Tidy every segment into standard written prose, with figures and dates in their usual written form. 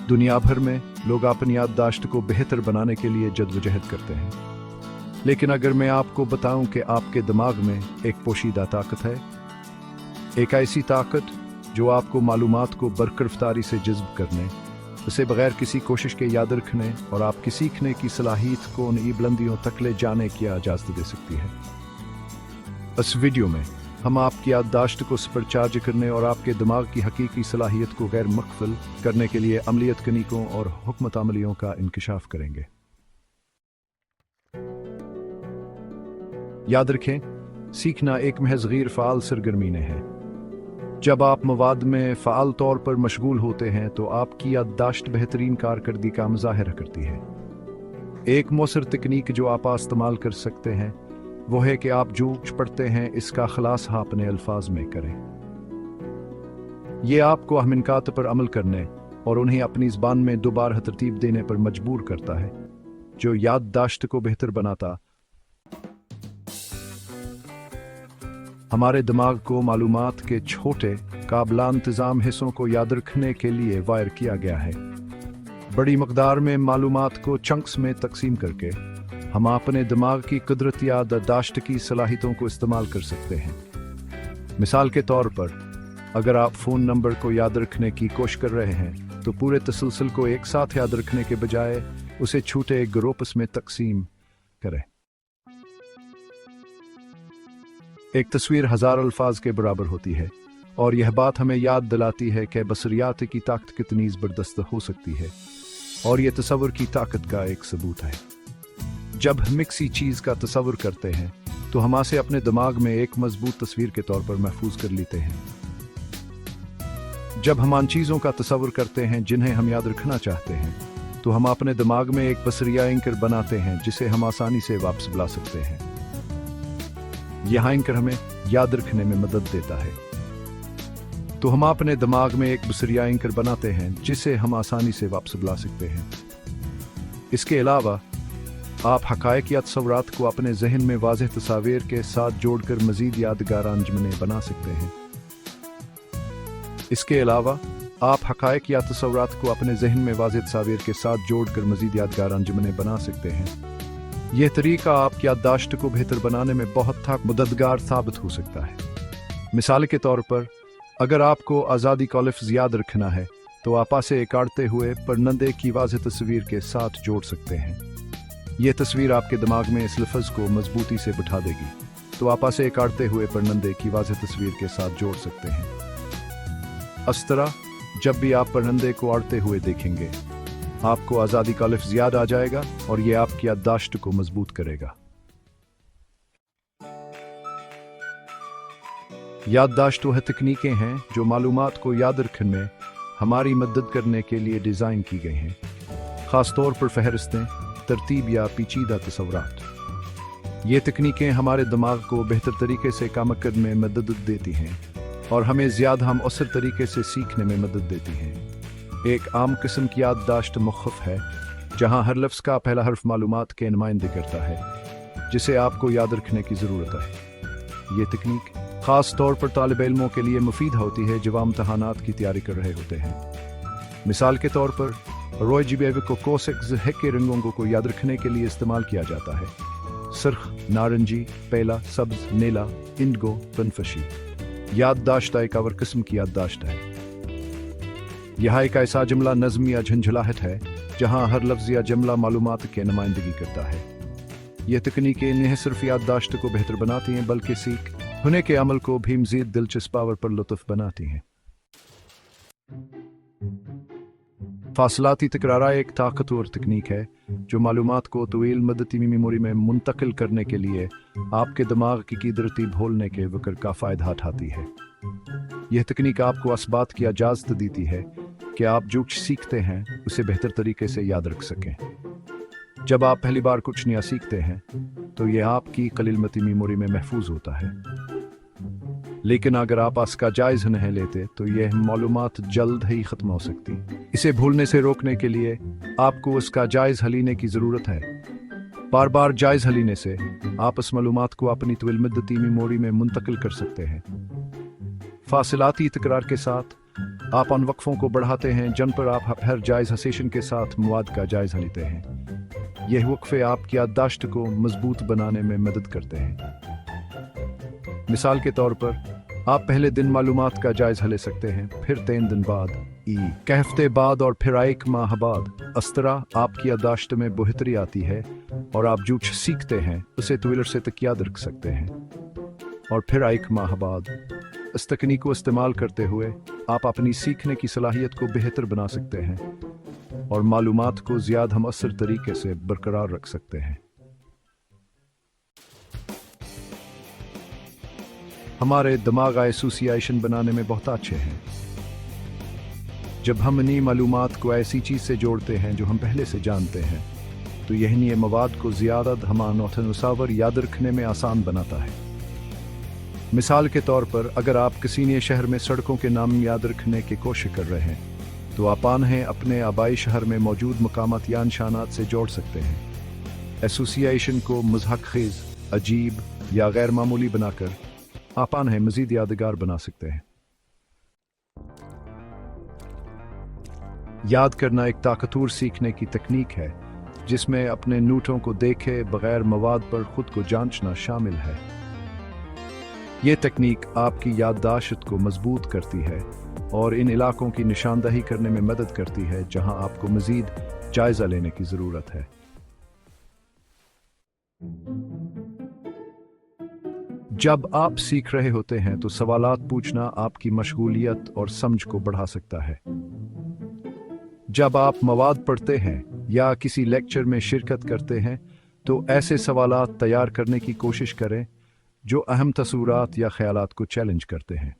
दुनिया भर में लोग अपनी याददाश्त को बेहतर बनाने के लिए जद्दोजहद करते हैं, लेकिन अगर मैं आपको बताऊं कि आपके दिमाग में एक पोशीदा ताकत है, एक ऐसी ताकत जो आपको मालूमात को बरकरफ्तारी से जज्ब करने, उसे बगैर किसी कोशिश के याद रखने और आपकी सीखने की सलाहियत को नई बुलंदियों तक ले जाने की इजाज़त दे सकती है। इस वीडियो में हम आपकी याददाश्त को सुपरचार्ज करने और आपके दिमाग की हकीकी सलाहियत को गैर मकफल करने के लिए अमलियत तकनीकों और हुकमत अमलियों का इंकशाफ करेंगे। याद रखें, सीखना एक महज गैर फ़ाल सरगर्मी ने है। जब आप मवाद में फ़ाल तौर पर मशगूल होते हैं तो आपकी याददाश्त बेहतरीन कारकर्दगी का मुज़ाहिरा करती है। एक मौसर तकनीक जो आप इस्तेमाल कर सकते हैं वो है कि आप जो पढ़ते हैं इसका खुलासा अपने अल्फाज में करें। यह आपको अहमिनकात पर अमल करने और उन्हें अपनी ज़बान में दोबारा तरतीब देने पर मजबूर करता है, जो याददाश्त को बेहतर बनाता। हमारे दिमाग को मालूमात के छोटे काबिल इंतज़ाम हिस्सों को याद रखने के लिए वायर किया गया है। बड़ी मकदार में मालूमात को चंक्स में तकसीम करके हम अपने दिमाग की कुदरती याददाश्त की सलाहियतों को इस्तेमाल कर सकते हैं। मिसाल के तौर पर, अगर आप फ़ोन नंबर को याद रखने की कोशिश कर रहे हैं तो पूरे तसलसल को एक साथ याद रखने के बजाय उसे छोटे ग्रुप्स में तकसीम करें। एक तस्वीर 1000 अल्फाज के बराबर होती है, और यह बात हमें याद दिलाती है कि बसरियात की ताकत कितनी ज़बरदस्त हो सकती है, और यह तसव्वुर की ताकत का एक सबूत है। जब हम किसी चीज़ का तसव्वुर करते हैं तो हम इसे अपने दिमाग में एक मजबूत तस्वीर के तौर पर महफूज कर लेते हैं। जब हम उन चीज़ों का तसव्वुर करते हैं जिन्हें हम याद रखना चाहते हैं तो हम अपने दिमाग में एक बसरिया एंकर बनाते हैं जिसे हम आसानी से वापस बुला सकते हैं। यह एंकर हमें याद रखने में मदद देता है। तो हम अपने दिमाग में एक बसरिया एंकर बनाते हैं जिसे हम आसानी से वापस बुला सकते हैं। इसके अलावा आप हक़ाइक़ या तसव्वुरात को अपने जहन में वाज़ेह तस्वीर के साथ जोड़कर मज़ीद यादगार अंजुमनें बना सकते हैं। इसके अलावा आप हक़ाइक़ या तस्वुरात को अपने जहन में वाज़ेह तस्वीर के साथ जोड़कर मज़ीद यादगार अंजुमनें बना सकते हैं। यह तरीका आपकी याददाश्त को बेहतर बनाने में बहुत मददगार साबित हो सकता है। मिसाल के तौर पर, अगर आपको आज़ादी का लफ्ज़ याद रखना है तो आप इसे काटते हुए परिंदे की वाज़ेह तस्वीर के साथ जोड़ सकते हैं। यह तस्वीर आपके दिमाग में इस लफ्ज़ को मजबूती से बिठा देगी, तो आप इसे काटते हुए परिंदे की वाज़ेह तस्वीर के साथ जोड़ सकते हैं। इस तरह जब भी आप परिंदे को उड़ते हुए देखेंगे आपको आज़ादी का लफ्ज़ याद आ जाएगा और यह आपकी याददाश्त को मजबूत करेगा। याददाश्त वह तकनीकें हैं जो मालूमात को याद रखने में हमारी मदद करने के लिए डिज़ाइन की गई हैं, ख़ास तौर पर फहरिस्तें, तरतीब या पेचीदा तस्वुरात। ये तकनीकें हमारे दिमाग को बेहतर तरीके से काम करने में मदद देती हैं और हमें ज़्यादा हम असर तरीके से सीखने में मदद देती हैं। एक आम किस्म की याददाश्त मुख्तलिफ है, जहाँ हर लफ्ज़ का पहला हर्फ मालूमात के नुमाइंदे करता है जिसे आपको याद रखने की ज़रूरत है। ये तकनीक ख़ास तौर पर तालिब इल्मों के लिए मुफीद होती है जब इम्तहानात की तैयारी कर रहे होते हैं। मिसाल के तौर पर, रॉय जिबेविक को कोसेक्स के रंगों को याद रखने के लिए इस्तेमाल किया जाता है। सुर्ख, नारंगी, पीला, सब्ज, नीला, इंडिगो, बनफशी। याददाश्त एक और किस्म की याददाश्त है। यह एक ऐसा जुमला नज़्म या झंझलाहट है जहाँ हर लफ्ज़ या जुमला मालूमात के नुमाइंदगी करता है। यह तकनीकें न सिर्फ याददाश्त को बेहतर बनाती हैं बल्कि सीख होने के अमल को भी मज़ीद दिलचस्प और पुरलुत्फ़ बनाती हैं। फासलाती तकरार एक ताकतवर तकनीक है जो मालूमात को तवील मदती मेमोरी में मुंतकिल करने के लिए आपके दिमाग की कुदरती भूलने के वक़्र का फ़ायदा उठाती है। यह तकनीक आपको इस बात की इजाज़त देती है कि आप जो सीखते हैं उसे बेहतर तरीके से याद रख सकें। जब आप पहली बार कुछ नया सीखते हैं तो यह आपकी कलीलमती मेमोरी में महफूज होता है, लेकिन अगर आप इसका जायज़ा नहीं लेते तो यह मालूमात जल्द ही ख़त्म हो सकती। इसे भूलने से रोकने के लिए आपको उसका जायज़ा लेने की ज़रूरत है। बार बार जायज़ा लेने से आप इस मालूमात को अपनी तवील मुद्दती मेमोरी में मुंतकिल कर सकते हैं। फासिलाती तकरार के साथ आप उन वक्फों को बढ़ाते हैं जिन पर आप हर जायज़ सेशन के साथ मवाद का जायज़ा लेते हैं। यह वक्फे आपकी याददाश्त को मजबूत बनाने में मदद करते हैं। मिसाल के तौर पर आप पहले दिन मालूमात का जायज़ा ले सकते हैं, फिर 3 दिन बाद, एक हफ्ते बाद और फिर 1 माह बाद। इस तरह आपकी याददाश्त में बेहतरी आती है और आप जो सीखते हैं उसे तवील से तक याद रख सकते हैं। और फिर 1 माह बाद इस तकनीक को इस्तेमाल करते हुए आप अपनी सीखने की सलाहियत को बेहतर बना सकते हैं और मालूमात को ज़्यादा मुअस्सर तरीके से बरकरार रख सकते हैं। हमारे दिमाग एसोसिएशन बनाने में बहुत अच्छे हैं। जब हम नई मालूमात को ऐसी चीज़ से जोड़ते हैं जो हम पहले से जानते हैं, तो यह नए मवाद को ज़्यादा हमानुसावर याद रखने में आसान बनाता है। मिसाल के तौर पर अगर आप किसी नए शहर में सड़कों के नाम याद रखने की कोशिश कर रहे हैं, तो आप उन्हें अपने आबाई शहर में मौजूद मकामात या निशानात से जोड़ सकते हैं। एसोसिएशन को मज़ाक़-ख़ेज़, अजीब या गैर मामूली बनाकर आप उन्हें मज़ीद यादगार बना सकते हैं। याद करना एक ताकतवर सीखने की तकनीक है जिसमें अपने नोटों को देखे बगैर मवाद पर खुद को जांचना शामिल है। ये तकनीक आपकी याददाश्त को मजबूत करती है और इन इलाकों की निशानदही करने में मदद करती है जहां आपको मजीद जायजा लेने की जरूरत है। जब आप सीख रहे होते हैं तो सवालात पूछना आपकी मशगूलियत और समझ को बढ़ा सकता है। जब आप मवाद पढ़ते हैं या किसी लेक्चर में शिरकत करते हैं तो ऐसे सवालात तैयार करने की कोशिश करें जो अहम तस्वुरात या ख्यालात को चैलेंज करते हैं।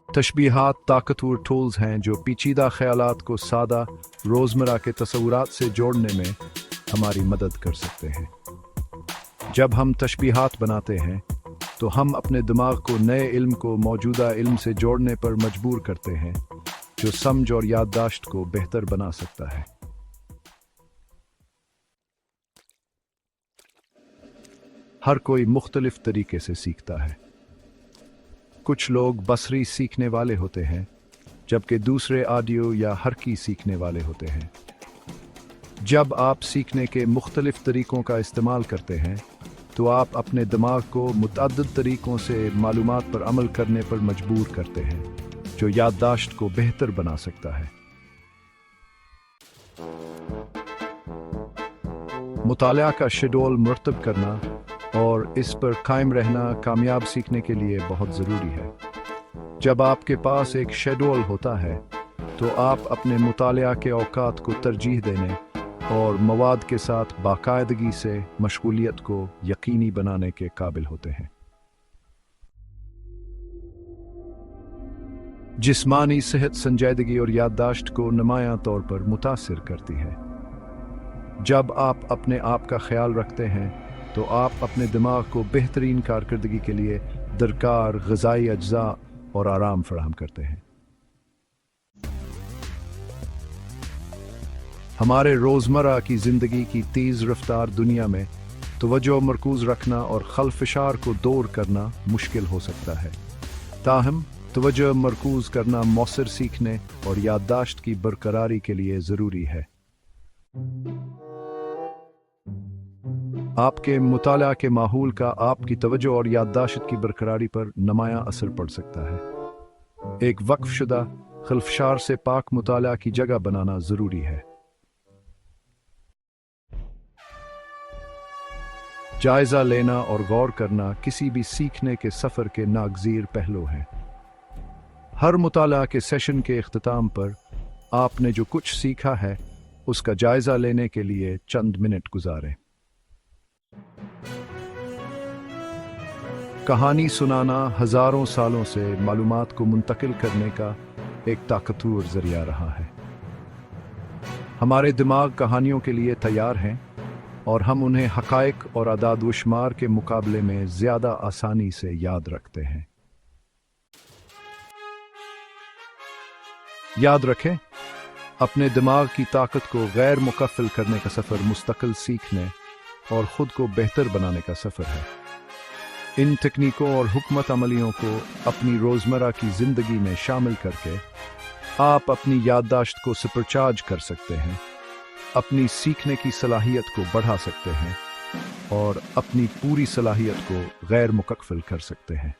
तशबीहात ताकतवर टूल्स हैं जो पेचीदा ख्यालात को सादा रोज़मर्रा के तस्वुरात से जोड़ने में हमारी मदद कर सकते हैं। जब हम तशबीहात बनाते हैं तो हम अपने दिमाग को नए इल्म को मौजूदा इल्म से जोड़ने पर मजबूर करते हैं, जो समझ और याददाश्त को बेहतर बना सकता है। हर कोई मुख्तलिफ तरीके से सीखता है। कुछ लोग बसरी सीखने वाले होते हैं, जबकि दूसरे ऑडियो या हरकी सीखने वाले होते हैं। जब आप सीखने के मुख्तलिफ तरीकों का इस्तेमाल करते हैं तो आप अपने दिमाग को मुतअद्दिद तरीकों से मालूमात पर अमल करने पर मजबूर करते हैं, जो याददाश्त को बेहतर बना सकता है। मुतालिया का शेड्यूल मुरतब करना और इस पर कायम रहना कामयाब सीखने के लिए बहुत ज़रूरी है। जब आपके पास एक शेड्यूल होता है तो आप अपने मुतालिया के औकात को तरजीह देने और मवाद के साथ बाकायदगी से मशगूलियत को यकीनी बनाने के काबिल होते हैं। जिस्मानी सेहत संजीदगी और याददाश्त को नुमायां तौर पर मुतासिर करती है। जब आप अपने आप का ख्याल रखते हैं तो आप अपने दिमाग को बेहतरीन कारकर्दगी के लिए दरकार ग़िज़ाई अज्जा और आराम फराहम करते हैं। हमारे रोज़मर्रा की ज़िंदगी की तेज़ रफ्तार दुनिया में तवज्जो मरकूज़ रखना और खलफिशार को दूर करना मुश्किल हो सकता है। ताहम तवज्जो मरकूज़ करना मौसर सीखने और याददाश्त की बरकरारी के लिए ज़रूरी है। आपके मुताला के माहौल का आपकी तवज्जो और याददाश्त की बरकरारी पर नुमायां असर पड़ सकता है। एक वक्फशुदा खलफशार से पाक मुताला की जगह बनाना ज़रूरी है। जायज़ा लेना और गौर करना किसी भी सीखने के सफ़र के नागज़ीर पहलू हैं। हर मुताला के सेशन के इख्तिताम पर आपने जो कुछ सीखा है उसका जायज़ा लेने के लिए चंद मिनट गुजारें। कहानी सुनाना हज़ारों सालों से मालूमात को मुंतकिल करने का एक ताकतवर ज़रिया रहा है। हमारे दिमाग कहानियों के लिए तैयार हैं और हम उन्हें हक़ाइक़ और अदाद व शुमार के मुकाबले में ज़्यादा आसानी से याद रखते हैं। याद रखें, अपने दिमाग की ताकत को गैर मुकफ़िल करने का सफ़र मुस्तकिल सीखने और ख़ुद को बेहतर बनाने का सफ़र है। इन तकनीकों और हुकमत अमलियों को अपनी रोज़मर्रा की ज़िंदगी में शामिल करके आप अपनी याददाश्त को सुपरचार्ज कर सकते हैं, अपनी सीखने की सलाहियत को बढ़ा सकते हैं और अपनी पूरी सलाहियत को गैर मुकफ़िल कर सकते हैं।